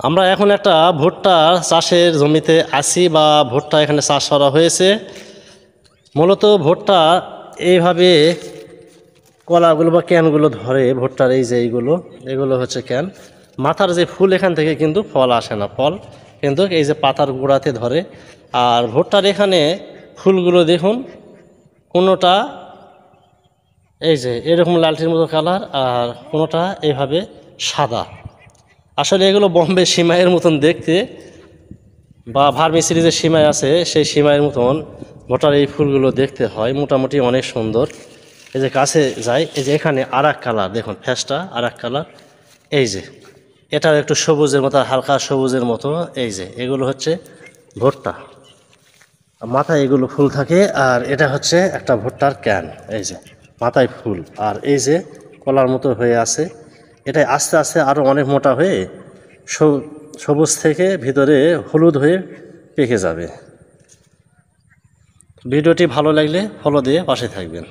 আমরা এখন একটা ভুট্টা চাষের জমিতে আছি বা ভুট্টা এখানে চাষ করা হয়েছে। মূলত ভুট্টা এইভাবে কলাগুলো বা ক্যানগুলো ধরে ভুট্টার এই যে এগুলো হচ্ছে ক্যান। মাথার যে ফুল এখান থেকে কিন্তু ফল আসে না, ফল কিন্তু এই যে পাতার গোড়াতে ধরে। আর ভুট্টার এখানে ফুলগুলো দেখুন, কোনোটা এই যে এরকম লালটির মতো কালার, আর কোনোটা এইভাবে সাদা। আসলে এগুলো বোম্বে সিমাইয়ের মতন দেখতে, বা ভার্মিসিরি যে সিমাই আছে সেই সিমাইয়ের মতন ভুট্টার এই ফুলগুলো দেখতে হয়। মোটামুটি অনেক সুন্দর। এই যে কাছে যাই, এই যে এখানে আর এক কালার দেখুন, ফ্যাসটা আর এক কালার। এই যে এটাও একটু সবুজের মতো, হালকা সবুজের মতো। এই যে এগুলো হচ্ছে ভুট্টা, মাথায় এগুলো ফুল থাকে। আর এটা হচ্ছে একটা ভুট্টার ক্যান, এই যে মাথায় ফুল, আর এই যে কলার মতো হয়ে আছে। এটাই আস্তে আস্তে আরও অনেক মোটা হয়ে সবুজ থেকে ভিতরে হলুদ হয়ে পেকে যাবে। ভিডিওটি ভালো লাগলে ফলো দিয়ে পাশে থাকবেন।